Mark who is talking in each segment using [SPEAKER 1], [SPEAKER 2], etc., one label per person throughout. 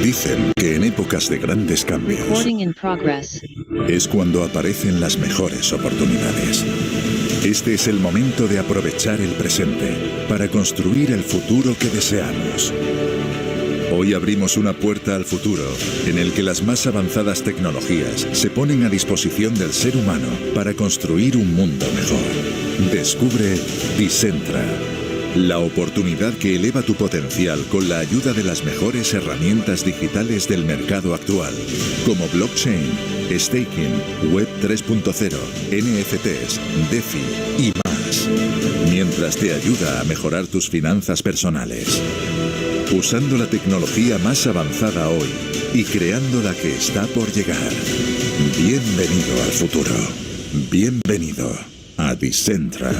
[SPEAKER 1] Dicen que en épocas de grandes cambios es cuando aparecen las mejores oportunidades. Este es el momento de aprovechar el presente para construir el futuro que deseamos. Hoy abrimos una puerta al futuro en el que las más avanzadas tecnologías se ponen a disposición del ser humano para construir un mundo mejor. Descubre Decentra, la oportunidad que eleva tu potencial con la ayuda de las mejores herramientas digitales del mercado actual, como blockchain, staking, web 3.0, NFTs, DeFi y más, mientras te ayuda a mejorar tus finanzas personales. Usando la tecnología más avanzada hoy y creando la que está por llegar. Bienvenido al futuro. Bienvenido a Decentra.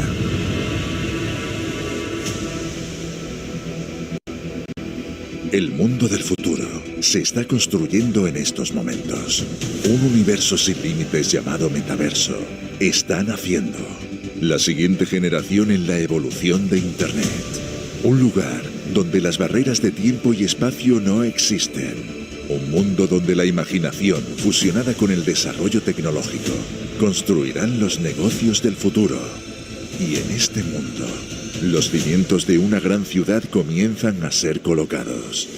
[SPEAKER 1] El mundo del futuro se está construyendo en estos momentos. Un universo sin límites llamado metaverso está naciendo. La siguiente generación en la evolución de Internet. Un lugar donde las barreras de tiempo y espacio no existen. Un mundo donde la imaginación, fusionada con el desarrollo tecnológico, construirán los negocios del futuro. Y en este mundo, los cimientos de una gran ciudad comienzan a ser colocados.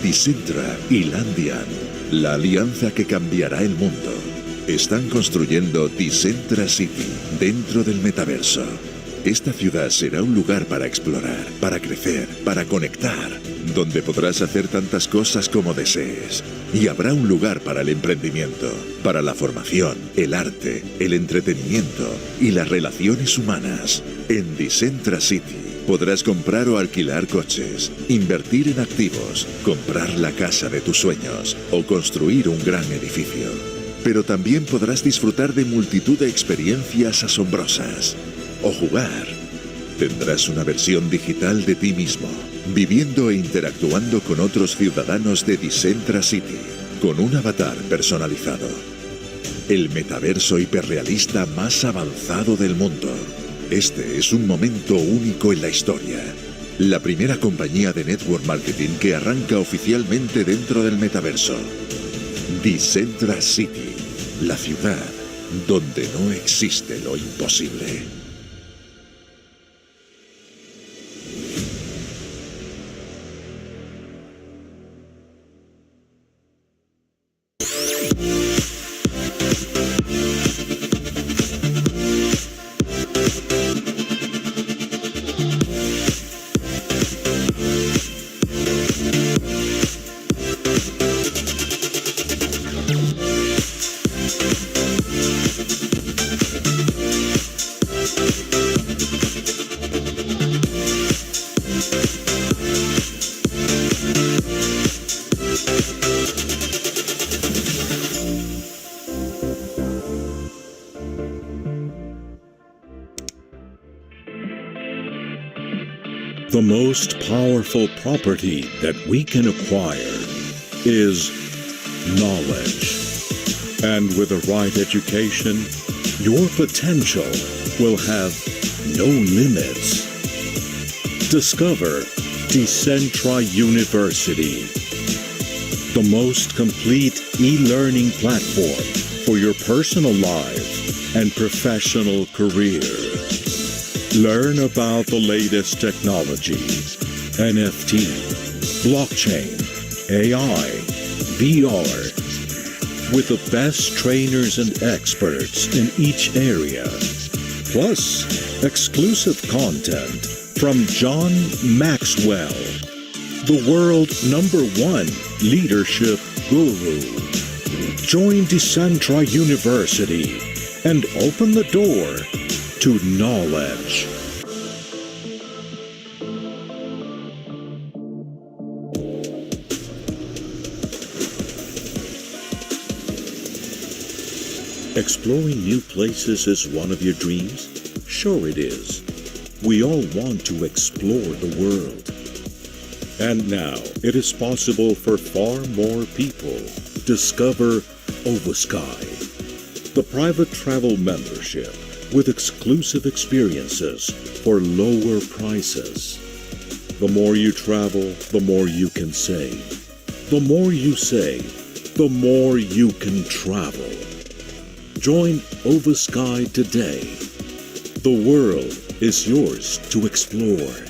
[SPEAKER 1] Decentra y Landian, la alianza que cambiará el mundo, están construyendo Decentra City dentro del metaverso. Esta ciudad será un lugar para explorar, para crecer, para conectar, donde podrás hacer tantas cosas como desees. Y habrá un lugar para el emprendimiento, para la formación, el arte, el entretenimiento y las relaciones humanas. En Decentra City podrás comprar o alquilar coches, invertir en activos, comprar la casa de tus sueños o construir un gran edificio. Pero también podrás disfrutar de multitud de experiencias asombrosas. O jugar. Tendrás una versión digital de ti mismo, viviendo e interactuando con otros ciudadanos de Decentra City, con un avatar personalizado. El metaverso hiperrealista más avanzado del mundo. Este es un momento único en la historia. La primera compañía de network marketing que arranca oficialmente dentro del metaverso. Decentra City, la ciudad donde no existe lo imposible.
[SPEAKER 2] The most powerful property that we can acquire is knowledge. And with the right education, your potential will have no limits. Discover Decentra University, the most complete e-learning platform for your personal life and professional career. Learn about the latest technologies, NFT, blockchain, AI, VR, with the best trainers and experts in each area, plus exclusive content from John Maxwell, the world #1 leadership guru. Join Decentra University and open the door to knowledge. Exploring new places is one of your dreams? Sure it is. We all want to explore the world. And now it is possible for far more people. Discover Ovasky, the private travel membership with exclusive experiences for lower prices. The more you travel, the more you can save. The more you save, the more you can travel. Join Ovasky today. The world is yours to explore.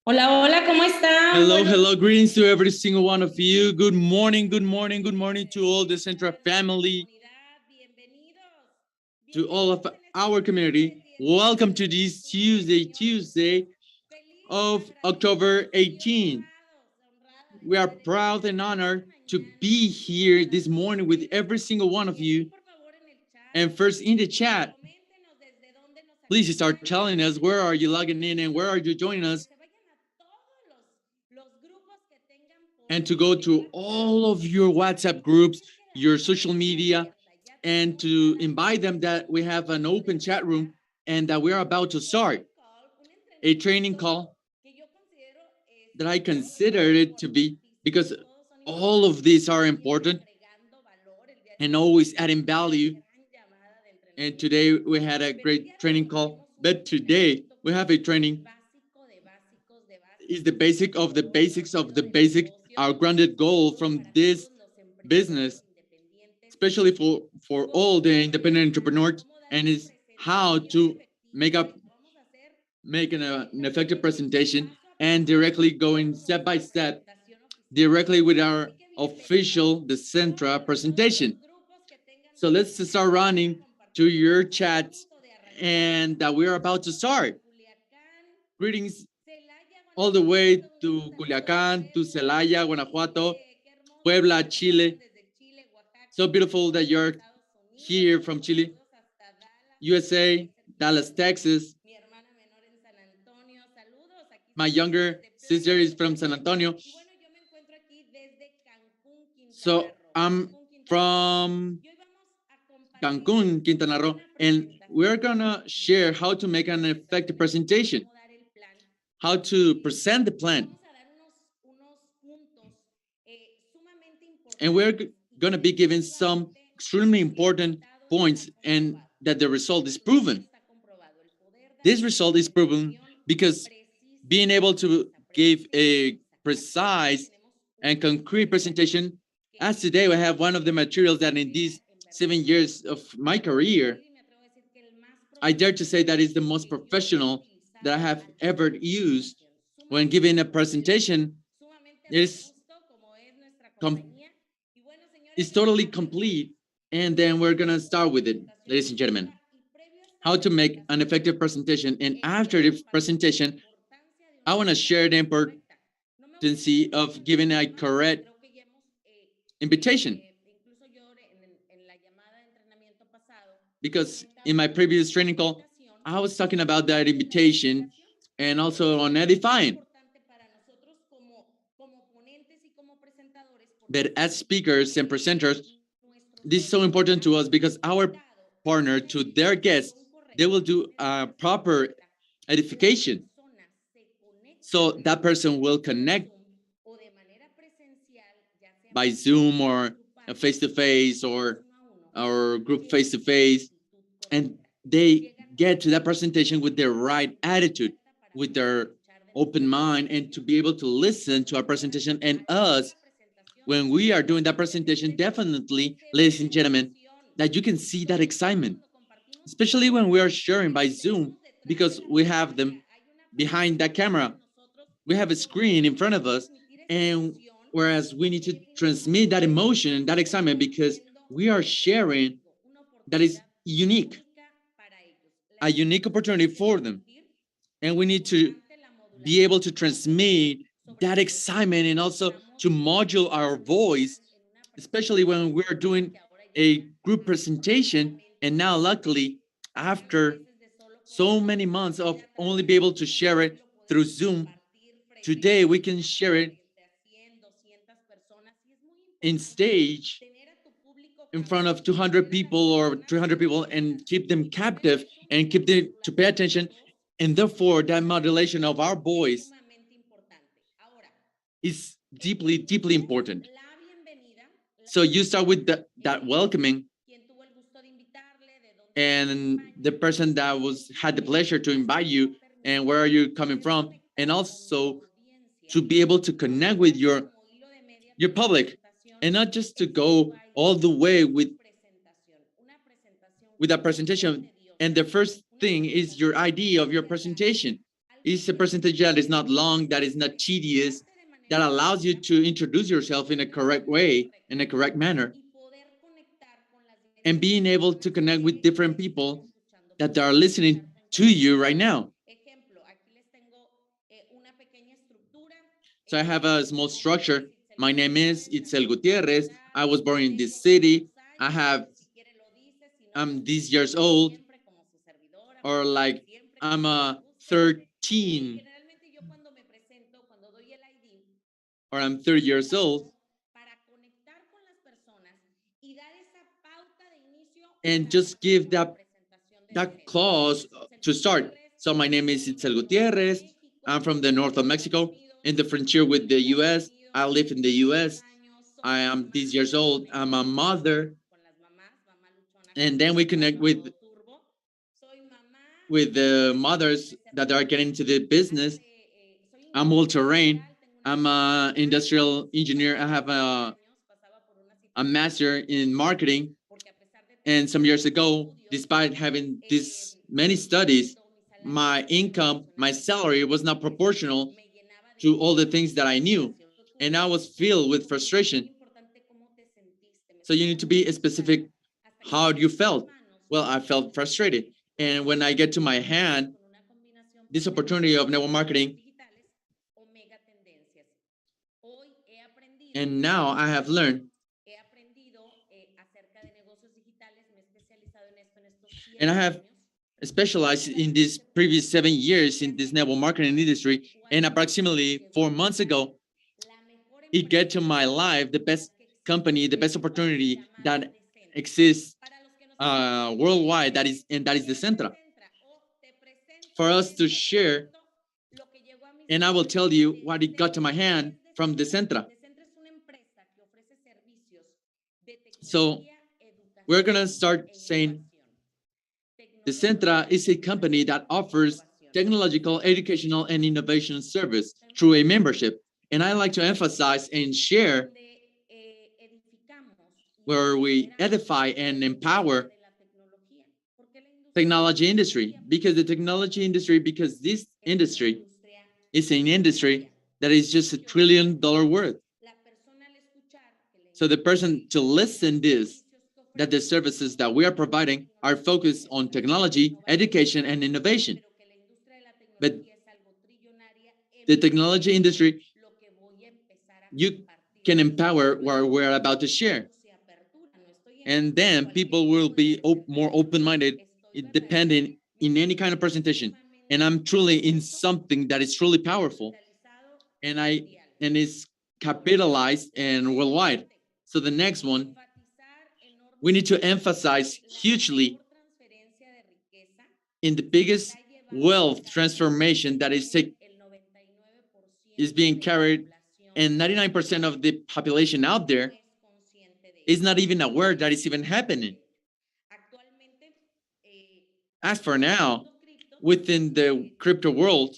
[SPEAKER 3] Hola, hola, ¿cómo están?
[SPEAKER 4] Hello, greetings to every single one of you. Good morning to all the Decentra family, to all of our community. Welcome to this Tuesday of October 18th. We are proud and honored to be here this morning with every single one of you. And first in the chat, please start telling us where are you logging in and where are you joining us. And to go to all of your WhatsApp groups, your social media, and to invite them that we have an open chat room and that we're about to start a training call that I consider it to be, because all of these are important and always adding value. And today we had a great training call, but today we have a training is the basic of the basics of the basic, our grounded goal from this business, especially for all the independent entrepreneurs, and is how to make an effective presentation and directly going step by step, directly with our official Decentra presentation. So let's start running to your chats, and that we're about to start. Greetings all the way to Culiacán, to Celaya, Guanajuato, Puebla, Chile. So beautiful that you're here from Chile, USA, Dallas, Texas. My younger sister is from San Antonio. So I'm from Cancun, Quintana Roo, and we're gonna share how to make an effective presentation, how to present the plan. And we're gonna be giving some extremely important points and that the result is proven. This result is proven because being able to give a precise and concrete presentation, as today we have one of the materials that in these 7 years of my career, I dare to say that is the most professional that I have ever used when giving a presentation. It's totally complete. And then we're gonna start with it, ladies and gentlemen. How to make an effective presentation. And after the presentation, I wanna share the importance of giving a correct invitation. Because in my previous training call, I was talking about that invitation and also on edifying. But as speakers and presenters, this is so important to us because our partner, to their guests, they will do a proper edification. So that person will connect by Zoom or face-to-face or group face-to-face, and they get to that presentation with their right attitude, with their open mind, and to be able to listen to our presentation. And us, when we are doing that presentation, definitely, ladies and gentlemen, that you can see that excitement, especially when we are sharing by Zoom, because we have them behind that camera. We have a screen in front of us, and whereas we need to transmit that emotion and that excitement because we are sharing that is unique, a unique opportunity for them. And we need to be able to transmit that excitement and also to modulate our voice, especially when we're doing a group presentation. And now, luckily, after so many months of only be able to share it through Zoom, today we can share it in stage in front of 200 people or 300 people and keep them captive and keep them to pay attention. And therefore, that modulation of our voice is deeply, deeply important. So you start with that welcoming, and the person that had the pleasure to invite you, and where are you coming from, and also to be able to connect with your public, and not just to go all the way with that presentation. And the first thing is your idea of your presentation. It's a presentation that is not long, that is not tedious, that allows you to introduce yourself in a correct way, in a correct manner, and being able to connect with different people that are listening to you right now. So I have a small structure. My name is Itzeel Gutiérrez. I was born in this city. I'm these years old, or like I'm 13, or I'm 30 years old. And just give that clause to start. So my name is Itzeel Gutiérrez. I'm from the north of Mexico, in the frontier with the U.S. I live in the U.S. I am these years old. I'm a mother. And then we connect with the mothers that are getting into the business. I'm all terrain. I'm an industrial engineer. I have a master in marketing. And some years ago, despite having these many studies, my income, my salary was not proportional to all the things that I knew. And I was filled with frustration. So you need to be specific. How you felt? Well, I felt frustrated. And when I get to my hand, this opportunity of network marketing, and now I have learned, and I have specialized in these previous 7 years in this network marketing industry. And approximately 4 months ago, it get to my life the best company, the best opportunity that exists worldwide, that is Decentra. For us to share, and I will tell you what it got to my hand from Decentra. So we're gonna start saying Decentra is a company that offers technological, educational, and innovation service through a membership. And I like to emphasize and share where we edify and empower technology industry, because this industry is an industry that is just $1 trillion worth. So the person to listen this, that the services that we are providing are focused on technology, education, and innovation. But the technology industry, you can empower what we're about to share. And then people will be more open-minded, depending in any kind of presentation. And I'm truly in something that is truly powerful, and is capitalized and worldwide. So the next one, we need to emphasize hugely in the biggest wealth transformation that is being carried, and 99% of the population out there is not even aware that it's even happening. As for now, within the crypto world,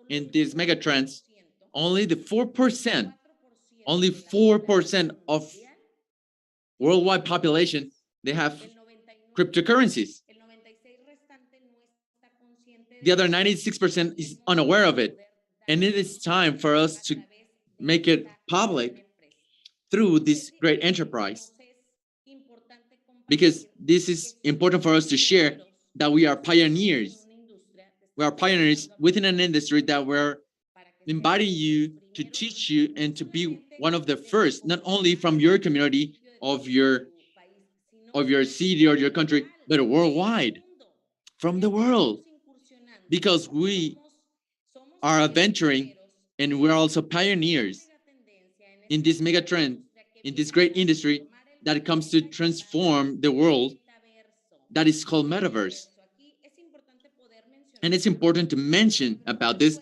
[SPEAKER 4] in these mega trends, only 4% of worldwide population, they have cryptocurrencies. The other 96% is unaware of it. And it is time for us to make it public through this great enterprise. Because this is important for us to share that we are pioneers. We are pioneers within an industry that we're inviting you to teach you and to be one of the first, not only from your community, of your city or your country, but worldwide, from the world. Because we are adventuring and we're also pioneers in this mega trend, in this great industry that comes to transform the world, that is called metaverse. And it's important to mention about this.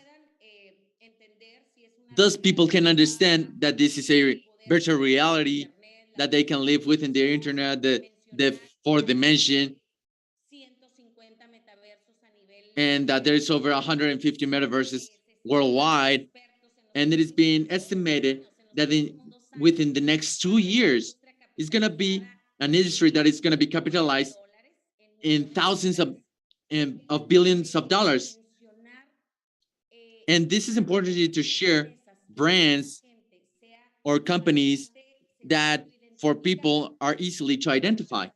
[SPEAKER 4] Thus people can understand that this is a virtual reality, that they can live within the internet, the fourth dimension, and that there's over 150 metaverses worldwide. And it is being estimated that within the next 2 years, it's going to be an industry that is going to be capitalized in thousands of billions of dollars. And this is important to share brands or companies that for people are easily to identify.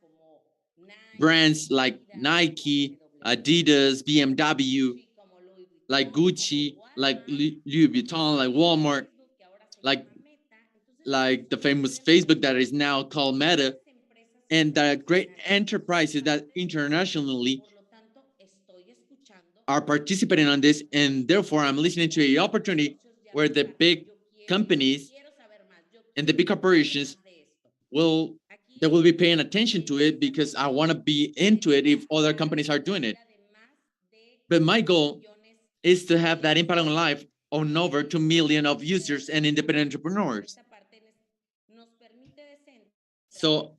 [SPEAKER 4] Brands like Nike, Adidas, BMW, like Gucci, like Louis Vuitton, like Walmart, like the famous Facebook that is now called Meta, and the great enterprises that internationally are participating on this. And therefore, I'm listening to an opportunity where the big companies and the big corporations will be paying attention to it, because I want to be into it if other companies are doing it. But my goal is to have that impact on life on over 2 million of users and independent entrepreneurs. So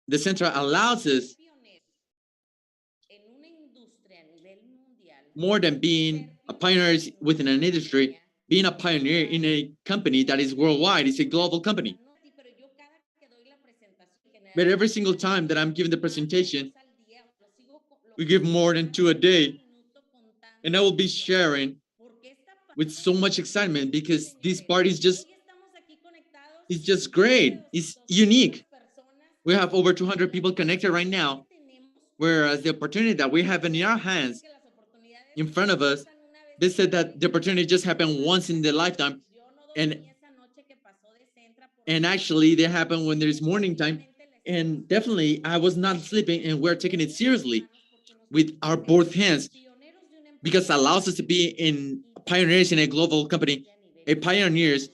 [SPEAKER 4] Decentra allows us, more than being a pioneer within an industry, being a pioneer in a company that is worldwide. It's a global company. But every single time that I'm giving the presentation, we give more than 2 a day. And I will be sharing with so much excitement, because this part is just great. It's unique. We have over 200 people connected right now, whereas the opportunity that we have in our hands, in front of us, they said that the opportunity just happened once in their lifetime. And actually, they happen when there's morning time. And definitely, I was not sleeping, and we're taking it seriously with our both hands, because it allows us to be pioneers in a global company, pioneers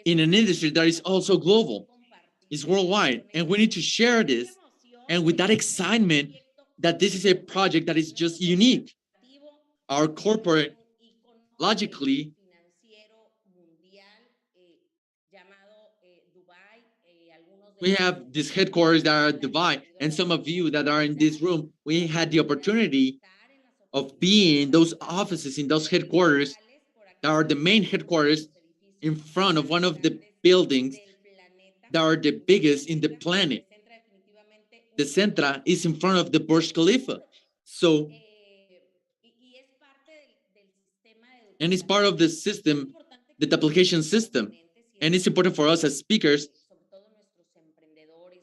[SPEAKER 4] in an industry that is also global, is worldwide. And we need to share this and with that excitement that this is a project that is just unique. Our corporate, logically, we have this headquarters that are at Dubai, and some of you that are in this room, we had the opportunity of being in those offices, in those headquarters that are the main headquarters in front of one of the buildings that are the biggest in the planet. Decentra is in front of the Burj Khalifa. So, and it's part of the system, the application system. And it's important for us as speakers,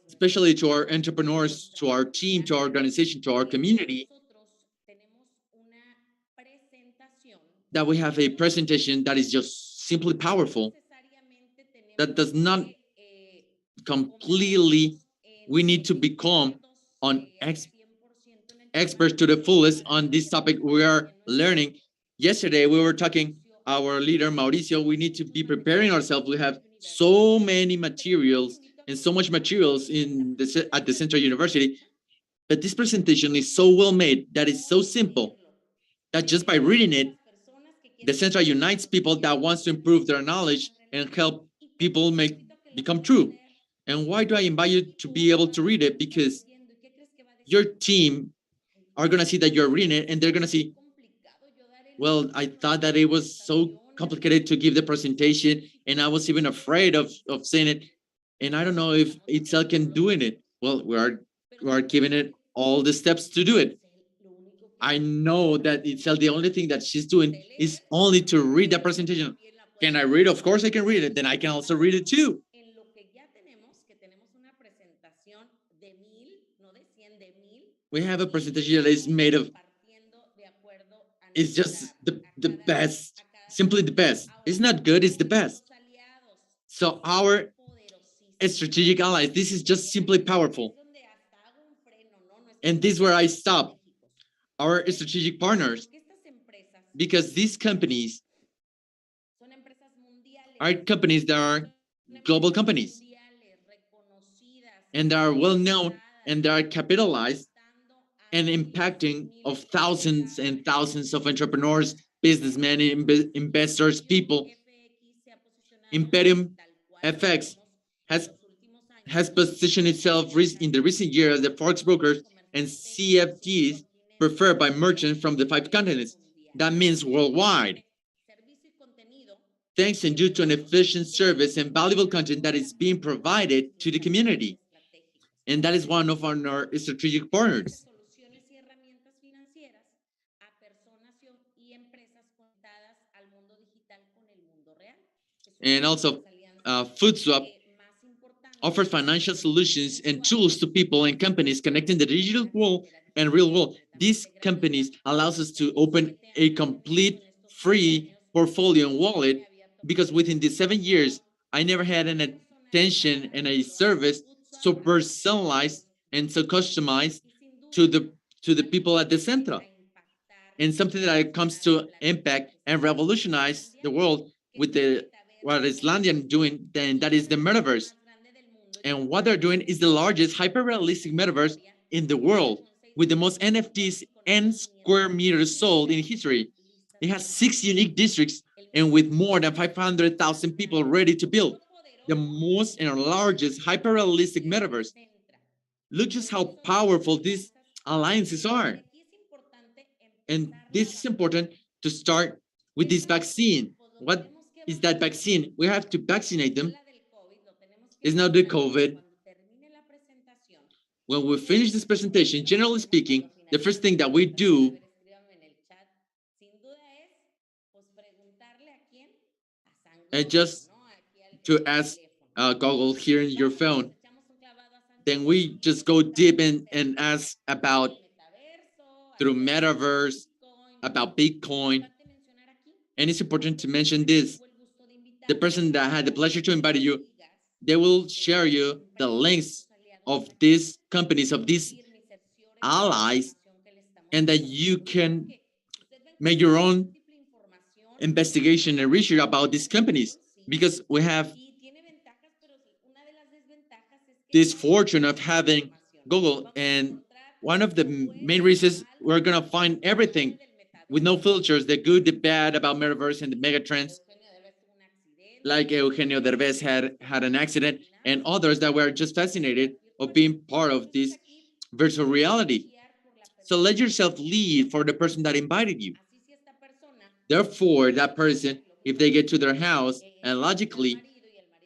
[SPEAKER 4] especially to our entrepreneurs, to our team, to our organization, to our community, that we have a presentation that is just simply powerful, that does not completely, we need to become on experts to the fullest on this topic we are learning. Yesterday, we were talking, our leader, Mauricio, we need to be preparing ourselves. We have so many materials and so much materials at the Central University, but this presentation is so well made, that is so simple, that just by reading it, the Decentra unites people that wants to improve their knowledge and help people become true. And why do I invite you to be able to read it? Because your team are going to see that you're reading it, and they're going to see, well, I thought that it was so complicated to give the presentation, and I was even afraid of saying it, and I don't know if Itzeel can do it. Well, we are giving it all the steps to do it. I know that Itzeel, the only thing that she's doing is only to read the presentation. Can I read? Of course I can read it. Then I can also read it too. We have a presentation that is made of, it's just the best, simply the best. It's not good, it's the best. So our strategic allies, this is just simply powerful. And this is where I stop. Our strategic partners, because these companies are companies that are global companies, and they are well known, and they are capitalized and impacting of thousands and thousands of entrepreneurs, businessmen, investors, people. Imperium FX has positioned itself in the recent years as the forex brokers and CFDs preferred by merchants from the 5 continents. That means worldwide. Thanks and due to an efficient service and valuable content that is being provided to the community. And that is one of our strategic partners. And also, FoodSwap offers financial solutions and tools to people and companies connecting the digital world and real world. These companies allows us to open a complete free portfolio and wallet, because within the 7 years, I never had an attention and a service so personalized and so customized to the people at Decentra. And something that comes to impact and revolutionize the world with what Islandian doing, then that is the metaverse. And what they're doing is the largest hyper-realistic metaverse in the world, with the most NFTs and square meters sold in history. It has 6 unique districts, and with more than 500,000 people ready to build the most and largest hyper-realistic metaverse. Look just how powerful these alliances are. And this is important to start with this vaccine. What is that vaccine? We have to vaccinate them. It's not the COVID. When we finish this presentation, generally speaking, the first thing that we do is just to ask Google here in your phone. Then we just go deep in and ask about through metaverse, about Bitcoin. And it's important to mention this. The person that had the pleasure to invite you, they will share you the links of these companies, of these allies, and that you can make your own investigation and research about these companies, because we have this fortune of having Google, and one of the main reasons we're gonna find everything with no filters, the good, the bad about metaverse and the mega trends. Like Eugenio Derbez had an accident, and others that were just fascinated of being part of this virtual reality. So let yourself lead for the person that invited you. Therefore, that person, if they get to their house and logically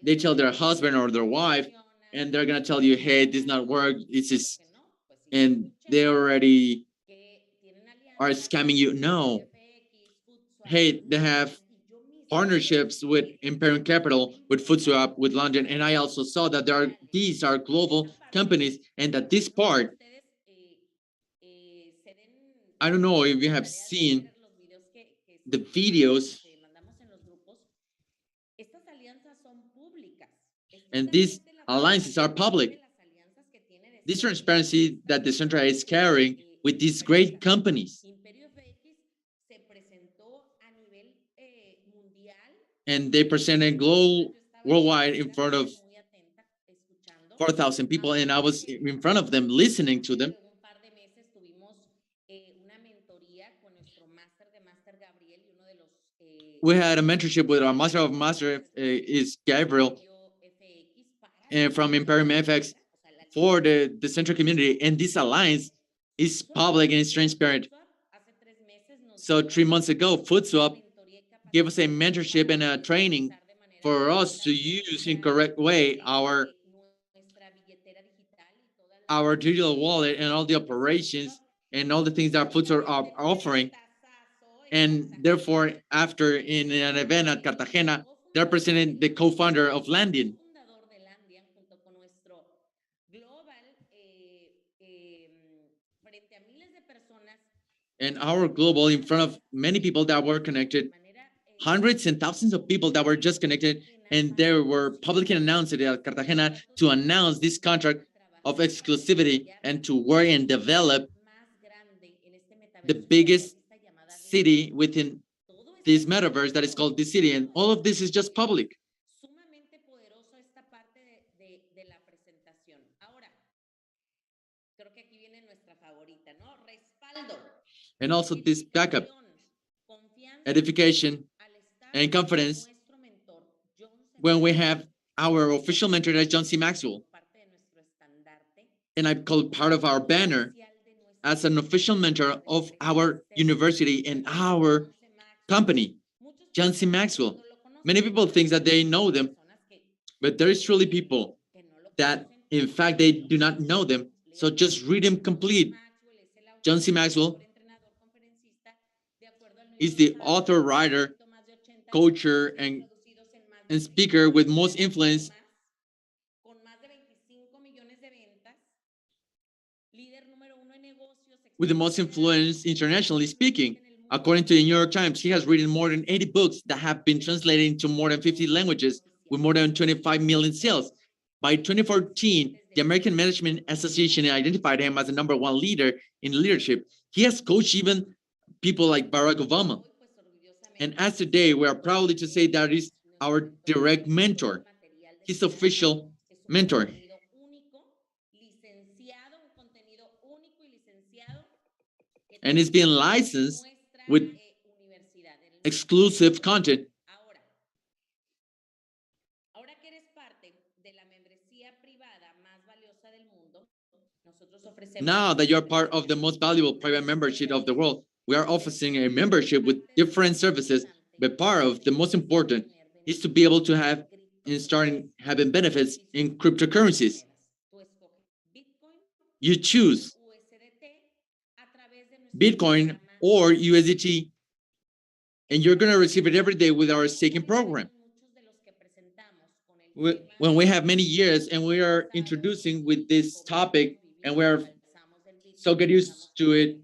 [SPEAKER 4] they tell their husband or their wife, and they're gonna tell you, hey, this not work, this is, and they already are scamming you. No, hey, they have partnerships with Imperial Capital, with FoodSwap, with London, and I also saw that these are global companies, and that this part, I don't know if you have seen the videos, and these alliances are public. This transparency that Decentra is carrying with these great companies. And they presented worldwide in front of 4,000 people, and I was in front of them listening to them. We had a mentorship with our master of master is Gabriel, and from Imperium FX for the Central community, and this alliance is public and it's transparent. So 3 months ago, FoodSwap gave us a mentorship and a training for us to use in correct way our digital wallet and all the operations and all the things that FoodSwap are offering. And therefore, after in an event at Cartagena, they're presenting the co-founder of Landian. And our global in front of many people that were connected, hundreds and thousands of people that were just connected, and they were publicly announced at Cartagena to announce this contract of exclusivity and to work and develop the biggest city within this metaverse that is called this city. And all of this is just public. And also this backup, edification, and confidence when we have our official mentor, that's John C. Maxwell. And I call part of our banner as an official mentor of our university and our company, John C. Maxwell. Many people think that they know them, but there is truly people that, in fact, they do not know them. So just read them complete. John C. Maxwell is the author, writer, coacher, and speaker with most influence, with the most influence internationally speaking. According to the New York Times, he has written more than 80 books that have been translated into more than 50 languages with more than 25 million sales. By 2014, the American Management Association identified him as the #1 leader in leadership. He has coached even people like Barack Obama. And as today, we are proudly to say that is our direct mentor, his official mentor. And it's being licensed with exclusive content. Now that you're part of the most valuable private membership of the world, we are offering a membership with different services, but part of the most important is to be able to have and starting having benefits in cryptocurrencies. You choose Bitcoin or USDT, and you're going to receive it every day with our staking program. When we have many years and we are introducing with this topic, and we're so get used to it,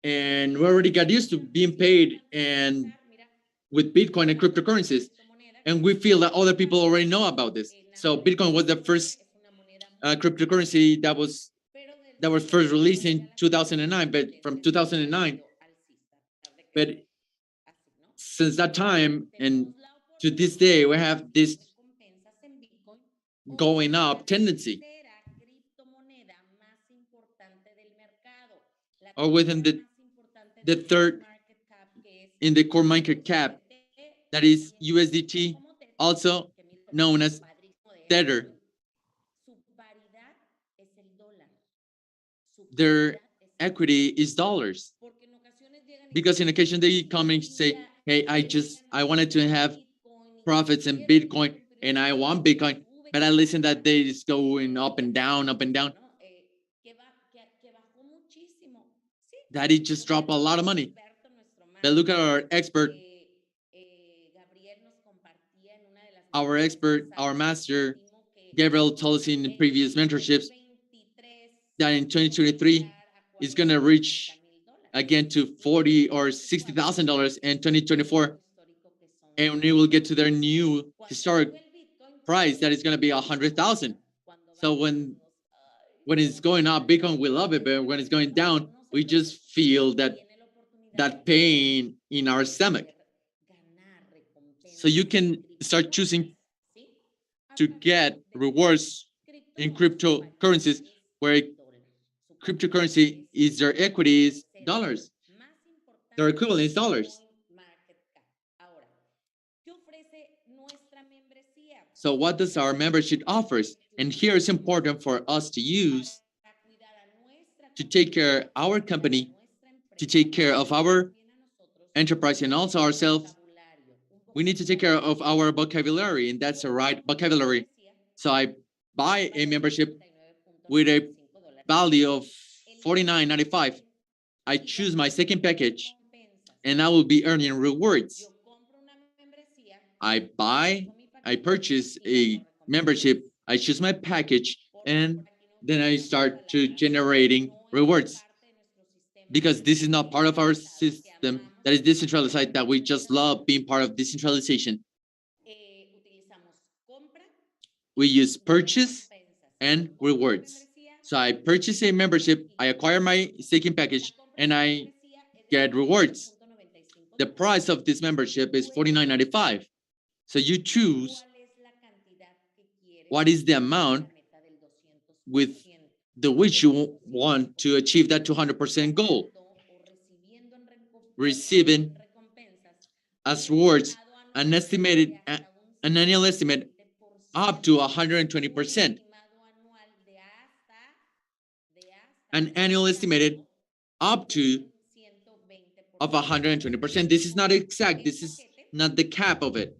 [SPEAKER 4] and we already got used to being paid and with Bitcoin and cryptocurrencies, and we feel that other people already know about this. So Bitcoin was the first cryptocurrency that was first released in 2009, but from 2009, but since that time and to this day, we have this going up tendency. or within the third in the core market cap, that is USDT, also known as Tether. Their equity is dollars. Because in occasion they come and say, hey, I wanted to have profits in Bitcoin and I want Bitcoin, but I listen that they is going up and down, up and down. That it just dropped a lot of money. But look at our expert, our master, Gabriel told us in previous mentorships that in 2023 is going to reach again to $40,000 or $60,000 in 2024, and we will get to their new historic price that is going to be 100,000. So when it's going up, Bitcoin, we love it, but when it's going down, we just feel that pain in our stomach. So you can start choosing to get rewards in cryptocurrencies, where cryptocurrency is their equity is dollars. Their equivalent is dollars. So what does our membership offers? And here it's important for us to use to take care of our company, to take care of our enterprise and also ourselves. We need to take care of our vocabulary, and that's the right vocabulary. So I buy a membership with a value of $49.95. I choose my second package, and I will be earning rewards. I purchase a membership, I choose my package, and then I start to generating rewards. Because this is not part of our system that is decentralized, that we just love being part of decentralization. We use purchase and rewards. So I purchase a membership, I acquire my second package, and I get rewards. The price of this membership is $49.95. So you choose what is the amount with which you want to achieve that 200% goal. Receiving as rewards an annual estimate up to 120%. An annual estimated up to of 120%. This is not exact. This is not the cap of it.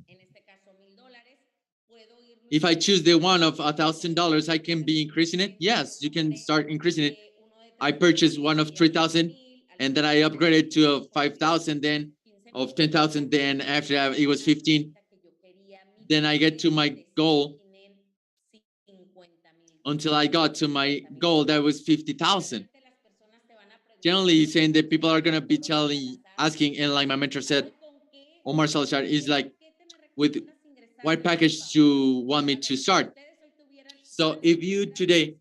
[SPEAKER 4] If I choose the one of $1,000, I can be increasing it. Yes, you can start increasing it. I purchased one of 3,000, and then I upgraded to a 5,000, then of 10,000. Then after that, it was 15. Then I get to my goal until I got to my goal that was 50,000. Generally, saying that people are gonna be asking, and like my mentor said, Omar Salazar, is like, with what package do you want me to start? So if you today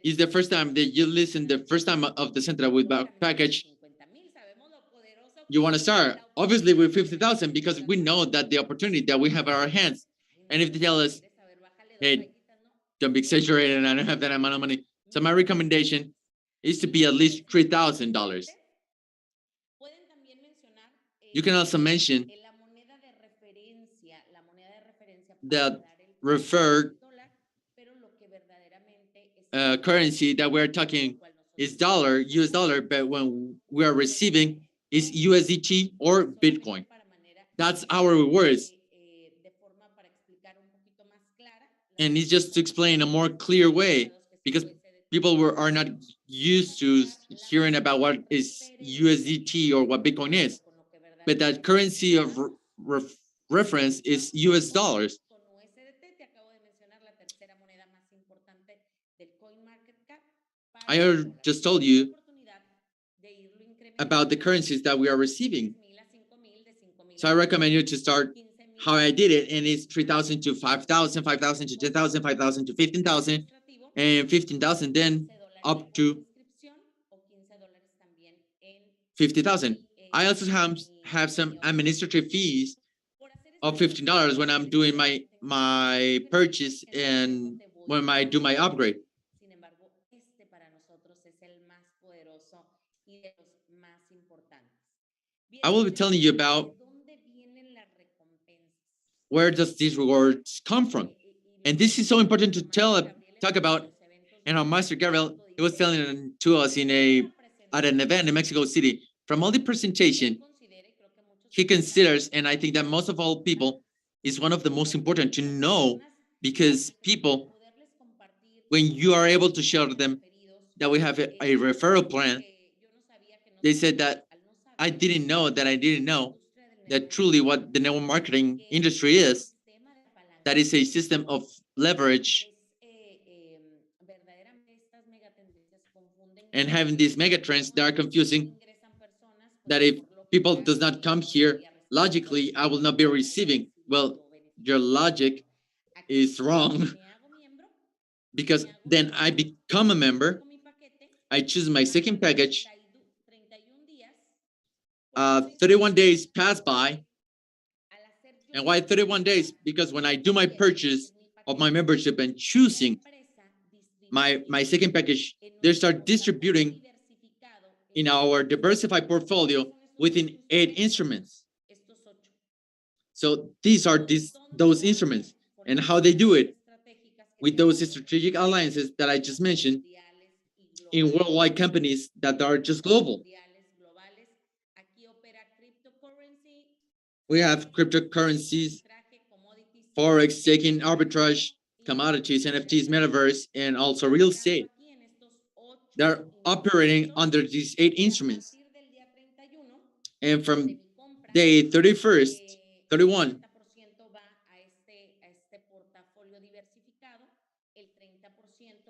[SPEAKER 4] is the first time that you listen, the first time of the Decentra with package, you want to start obviously with 50,000, because we know that the opportunity that we have at our hands. And if they tell us, hey, don't be exaggerating, I don't have that amount of money. So my recommendation is to be at least $3,000. You can also mention the referred currency that we're talking is dollar, US dollar, but when we are receiving is USDT or Bitcoin. That's our rewards. And it's just to explain a more clear way, because people are not used to hearing about what is USDT or what Bitcoin is. But that currency of reference is US dollars. I just told you about the currencies that we are receiving. So I recommend you to start how I did it, and it's 3,000 to 5,000, 5,000 to 10,000, 5,000 to 15,000, and 15,000 then up to 50,000. I also have some administrative fees of $15 when I'm doing my purchase and when I do my upgrade. I will be telling you about where does these rewards come from. And this is so important to talk about. And our Master Gabriel, he was telling to us at an event in Mexico City, from all the presentation, he considers, and I think that most of all people, is one of the most important to know, because people, when you are able to show them that we have a referral plan, they said that I didn't know that truly what the network marketing industry is, that is a system of leverage, and having these mega trends that are confusing, that if people does not come here, logically, I will not be receiving. Well, your logic is wrong, because then I become a member, I choose my second package, 31 days pass by. And why 31 days? Because when I do my purchase of my membership and choosing my second package, they start distributing in our diversified portfolio within 8 instruments. So these are those instruments, and how they do it with those strategic alliances that I just mentioned in worldwide companies that are just global. We have cryptocurrencies, forex, staking, arbitrage, commodities, NFTs, metaverse, and also real estate. They're operating under these 8 instruments. And from day 31st, 31,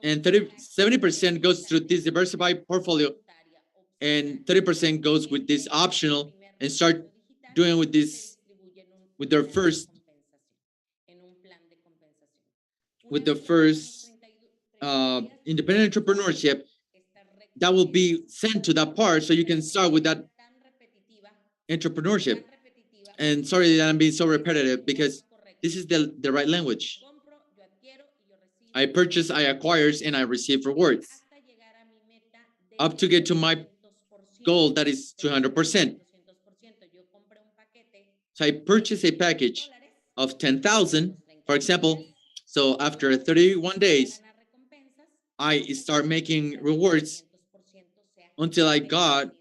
[SPEAKER 4] and 70% goes through this diversified portfolio, and 30% goes with this optional, and start doing with this, with their first, independent entrepreneurship, that will be sent to that part, so you can start with that entrepreneurship. And sorry that I'm being so repetitive, because this is the right language. I purchase, I acquire, and I receive rewards up to get to my goal, that is 200%. So I purchase a package of 10,000, for example. So after 31 days, I start making rewards until I got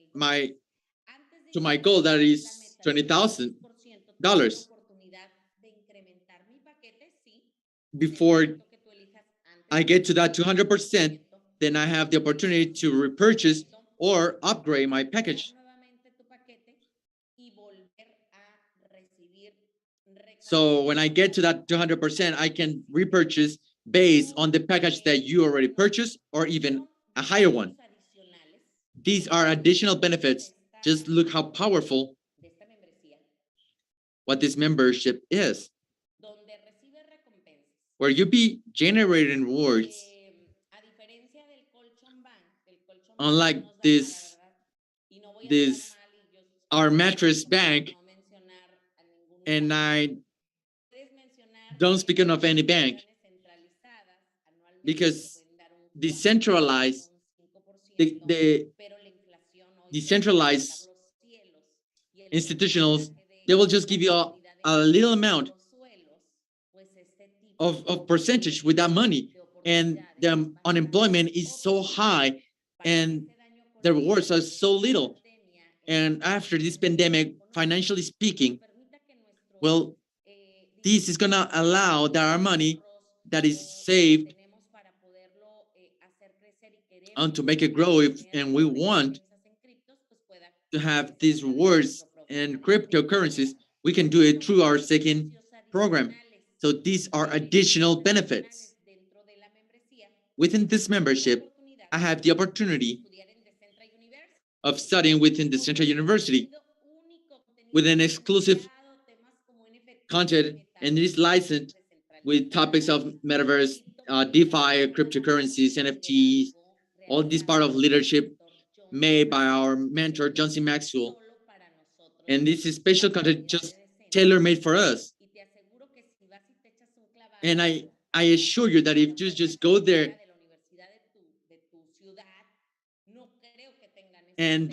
[SPEAKER 4] to my goal, that is $20,000. Before I get to that 200%, then I have the opportunity to repurchase or upgrade my package. So when I get to that 200%, I can repurchase based on the package that you already purchased, or even a higher one. These are additional benefits. Just look how powerful what this membership is, where you be generating rewards. Unlike this our mattress bank, and I don't speak of any bank, because decentralized, the decentralized institutionals, they will just give you a little amount of percentage with that money, and the unemployment is so high, and the rewards are so little. And after this pandemic, financially speaking, well, this is gonna allow that our money that is saved, and to make it grow, and we want to have these rewards and cryptocurrencies, we can do it through our second program. So these are additional benefits. Within this membership, I have the opportunity of studying within the Decentra University with an exclusive content, and it is licensed with topics of metaverse, DeFi, cryptocurrencies, NFTs, all this part of leadership made by our mentor, John C. Maxwell. And this is special content just tailor-made for us. And I assure you that if you just go there, and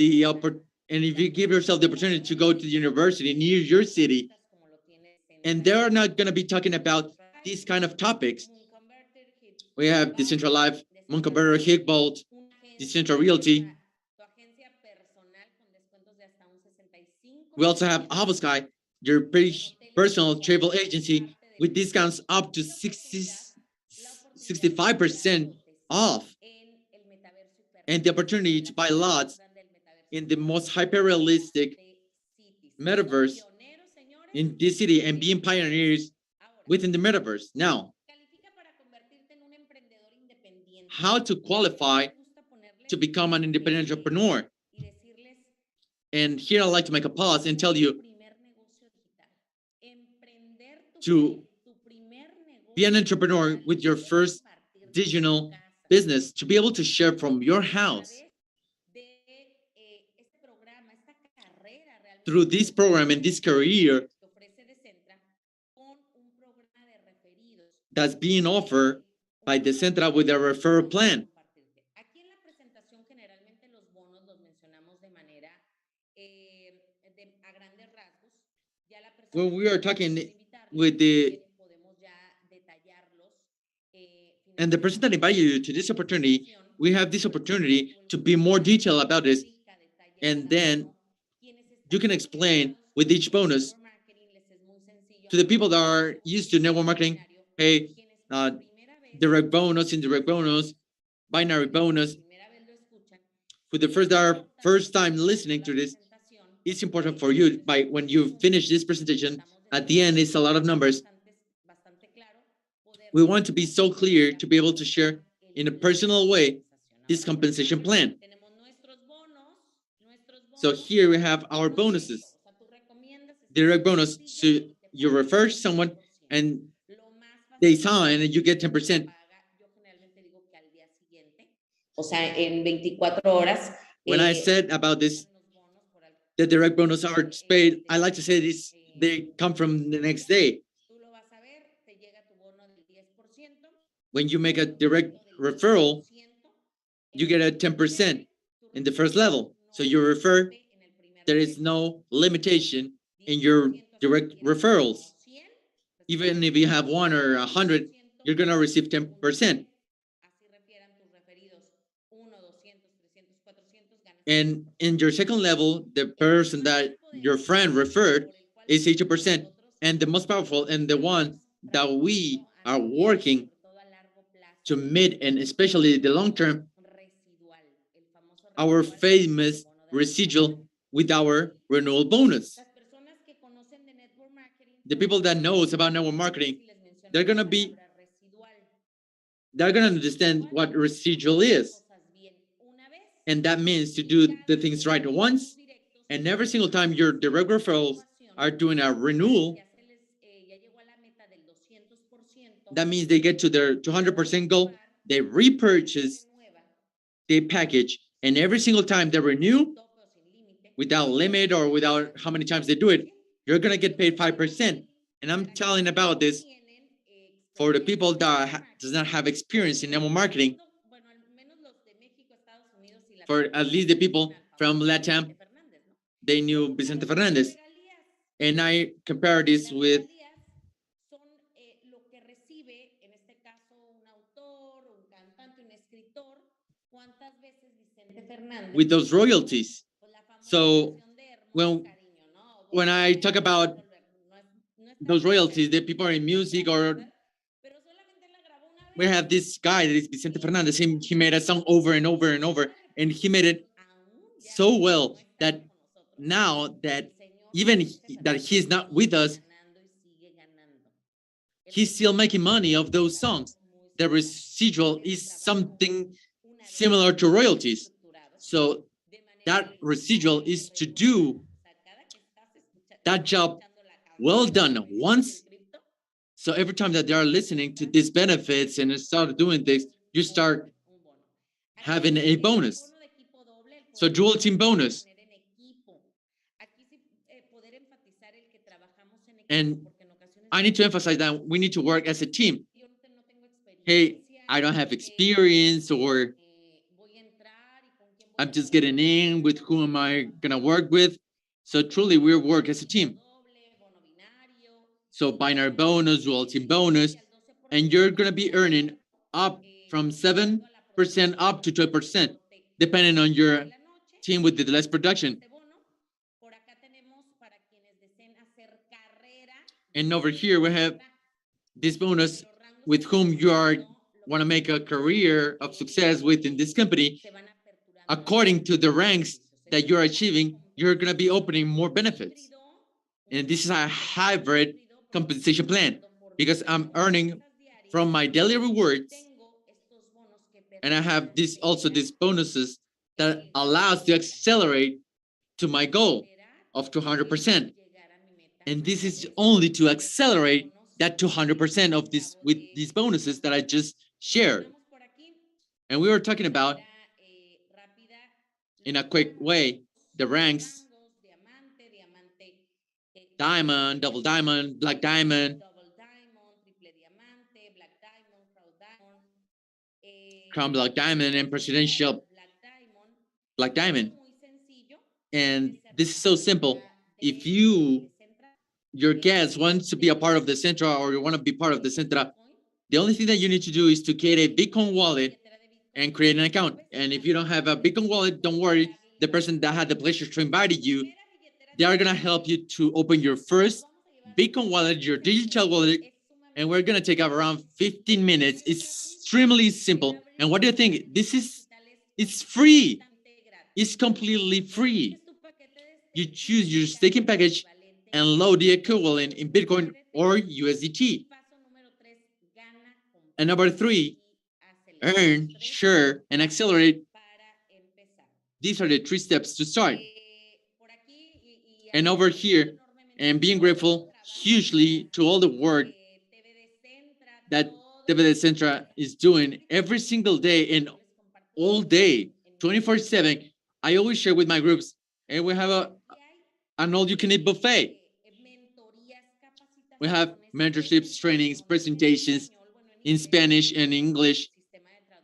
[SPEAKER 4] And if you give yourself the opportunity to go to the university near your city, and they're not going to be talking about these kind of topics. We have Decentra Life, Moonconverter, Hickbolt, Decentra Realty. We also have Avosky, your personal travel agency with discounts up to 65% off, and the opportunity to buy lots in the most hyper-realistic metaverse in this city and being pioneers within the metaverse. Now, how to qualify to become an independent entrepreneur? And here I'd like to make a pause and tell you to be an entrepreneur with your first digital business, to be able to share from your house. Through this program and this career that's being offered by Decentra with a referral plan. When we are talking with and the person that invited you to this opportunity, we have this opportunity to be more detailed about this, and then you can explain with each bonus to the people that are used to network marketing. Hey, direct bonus, indirect bonus, binary bonus. For the first time listening to this, it's important for you when you finish this presentation, at the end, it's a lot of numbers. We want to be so clear to be able to share in a personal way this compensation plan. So here we have our bonuses. Direct bonus, so you refer someone and they sign and you get 10%.
[SPEAKER 3] O sea, en 24 horas.
[SPEAKER 4] When I said about this, the direct bonus are paid, I like to say this, they come from the next day. When you make a direct referral, you get a 10% in the first level. So you refer, there is no limitation in your direct referrals. Even if you have 1 or 100, you're going to receive 10%. And in your second level, the person that your friend referred is 80%. And the most powerful and the one that we are working to meet, and especially the long term, our famous residual with our renewal bonus. The people that knows about network marketing, they're gonna understand what residual is. And that means to do the things right once, and every single time your direct referrals are doing a renewal, that means they get to their 200% goal, they repurchase the package, and every single time they renew, without limit or without how many times they do it, you're gonna get paid 5%. And I'm telling about this for the people that does not have experience in network marketing, for at least the people from LATAM, they knew Vicente Fernandez. And I compare this with those royalties. So when I talk about those royalties, the people are in music, or we have this guy that is Vicente Fernandez. He made a song over and over and over, and he made it so well that now that even that he's not with us, he's still making money of those songs. The residual is something similar to royalties. So that residual is to do that job well done once. So every time that they are listening to these benefits and start doing this, you start having a bonus. So dual team bonus. And I need to emphasize that we need to work as a team. Hey, I don't have experience, or I'm just getting in with who am I gonna work with. So truly we work as a team. So binary bonus, royalty bonus, and you're gonna be earning up from 7% up to 12%, depending on your team with the less production. And over here we have this bonus with whom you are want to make a career of success within this company. According to the ranks that you're achieving, you're going to be opening more benefits. And this is a hybrid compensation plan because I'm earning from my daily rewards, and I have this also these bonuses that allows to accelerate to my goal of 200%. And this is only to accelerate that 200% of this with these bonuses that I just shared. And we were talking about, in a quick way, the ranks: diamond, double diamond, black diamond, crown black diamond, and presidential black diamond. And this is so simple. If your guest wants to be a part of the Decentra, or you want to be part of the Decentra, the only thing that you need to do is to create a Bitcoin wallet and create an account. And if you don't have a Bitcoin wallet, don't worry. The person that had the pleasure to invite you, they are gonna help you to open your first Bitcoin wallet, your digital wallet, and we're gonna take around 15 minutes. It's extremely simple. And what do you think? It's free. It's completely free. You choose your staking package and load the equivalent in Bitcoin or USDT. And number 3, earn, share, and accelerate. These are the 3 steps to start. And over here, and being grateful hugely to all the work that TVDecentra is doing every single day and all day, 24/7. I always share with my groups, and we have an all-you-can-eat buffet. We have mentorships, trainings, presentations in Spanish and English,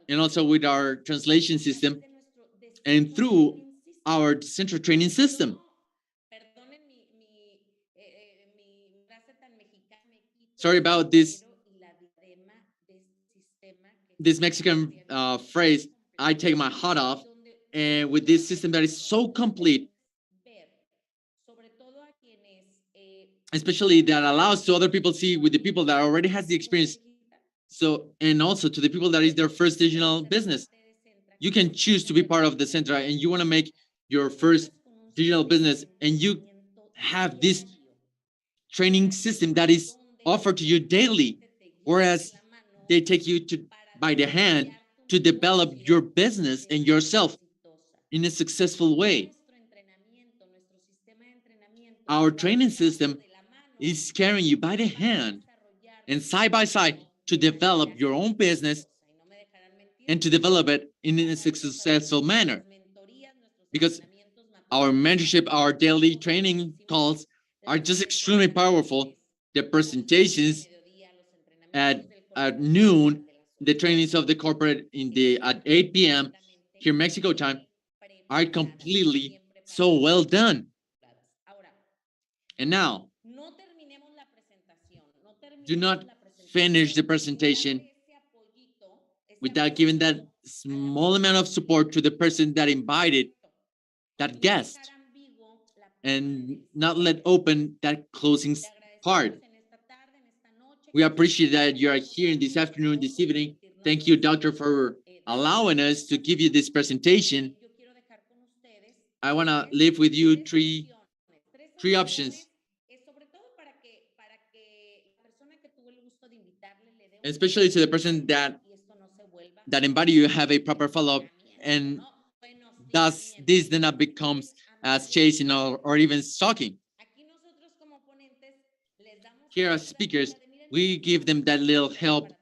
[SPEAKER 4] and also with our translation system, and through our Decentra training system. Sorry about this Mexican phrase. I take my hat off, and with this system that is so complete, especially that allows to other people see with the people that already has the experience. So, and also to the people that is their first digital business, you can choose to be part of the Decentra, and you want to make your first digital business, and you have this training system that is offered to you daily, whereas they take you by the hand to develop your business and yourself in a successful way. Our training system is carrying you by the hand and side by side to develop your own business and to develop it in a successful manner. Because our mentorship, our daily training calls are just extremely powerful. The presentations at noon, the trainings of the corporate at 8 p.m. here Mexico time are completely so well done. And now, do not finish the presentation without giving that small amount of support to the person that invited that guest, and not let open that closing part. We appreciate that you are here this afternoon, this evening. Thank you, doctor, for allowing us to give you this presentation. I want to leave with you three options. Especially to the person that invited you, have a proper follow-up, and thus this then not becomes as chasing or even stalking. Here as speakers, we give them that little help,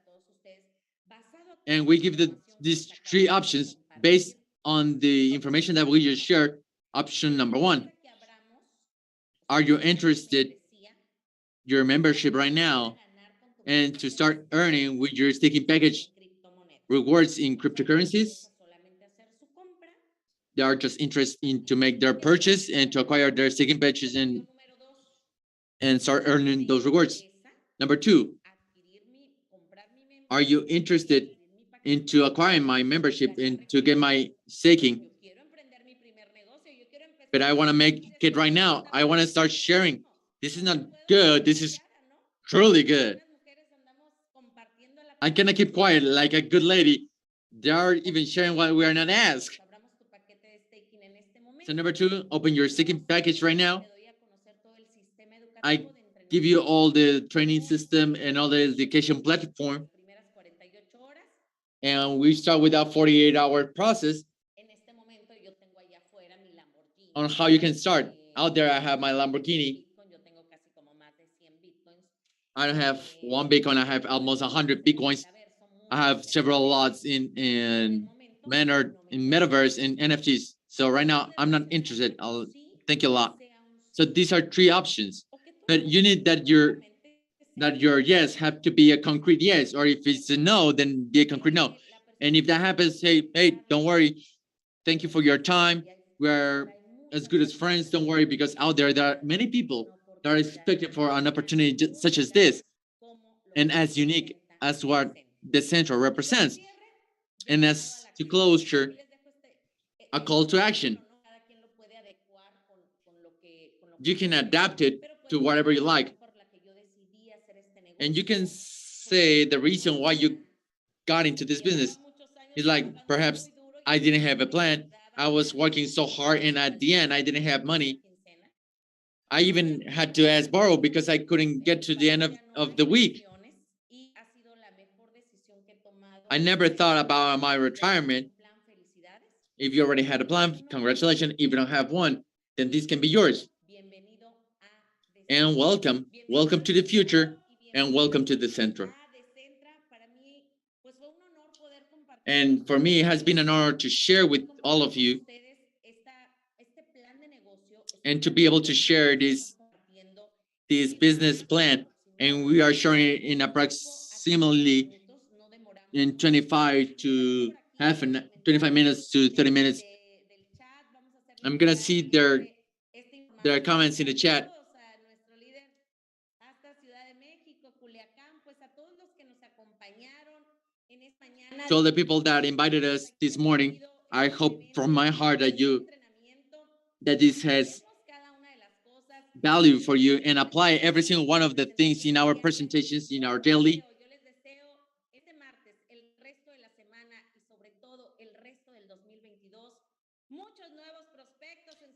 [SPEAKER 4] and we give these 3 options based on the information that we just shared. Option number 1, are you interested your membership right now and to start earning with your staking package rewards in cryptocurrencies? they are just interested in to make their purchase and to acquire their second purchase and start earning those rewards. Number two, are you interested into acquiring my membership and to get my staking? But I want to make it right now. I want to start sharing. This is not good. This is truly good. I cannot keep quiet like a good lady. They are even sharing what we are not asked. So number two, open your staking package right now. I give you all the training system and all the education platform. And we start with a 48-hour process on how you can start. Out there, I have my Lamborghini. I don't have one Bitcoin. I have almost 100 Bitcoins. I have several lots in metaverse and NFTs. So right now, I'm not interested. Thank you a lot. So these are three options, but you need that your yes have to be a concrete yes, or if it's a no, then be a concrete no. And if that happens, say, hey, don't worry. Thank you for your time. We're as good as friends. Don't worry, because out there are many people that are expecting for an opportunity such as this, and as unique as what Decentra represents. And as to closure, a call to action. You can adapt it to whatever you like. And you can say the reason why you got into this business. It's like, perhaps I didn't have a plan. I was working so hard, and at the end, I didn't have money. I even had to ask borrow because I couldn't get to the end of the week. I never thought about my retirement. If you already had a plan, congratulations. If you don't have one, then this can be yours. And welcome to the future, and welcome to Decentra. And for me, it has been an honor to share with all of you and to be able to share this business plan. And we are sharing it in approximately in 25 minutes to 30 minutes. I'm gonna see their comments in the chat. To all the people that invited us this morning, I hope from my heart that this has value for you, and apply every single one of the things in our presentations, in our daily.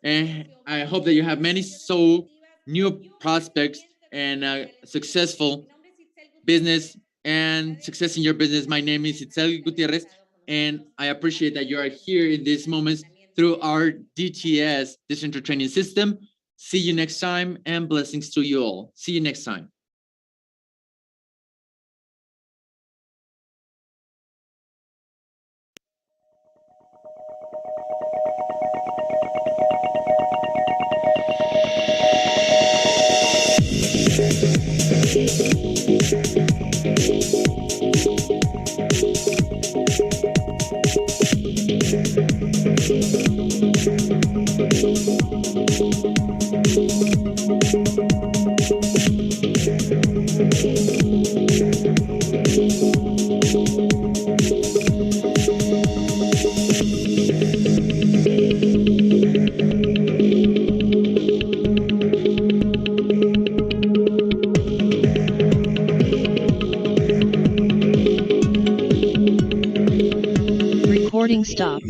[SPEAKER 4] And I hope that you have many new prospects and successful business and success in your business. My name is Itzeel Gutiérrez, and I appreciate that you are here in these moments through our DTS, Decentra Training System. See you next time, and blessings to you all. See you next time.
[SPEAKER 5] Recording stopped.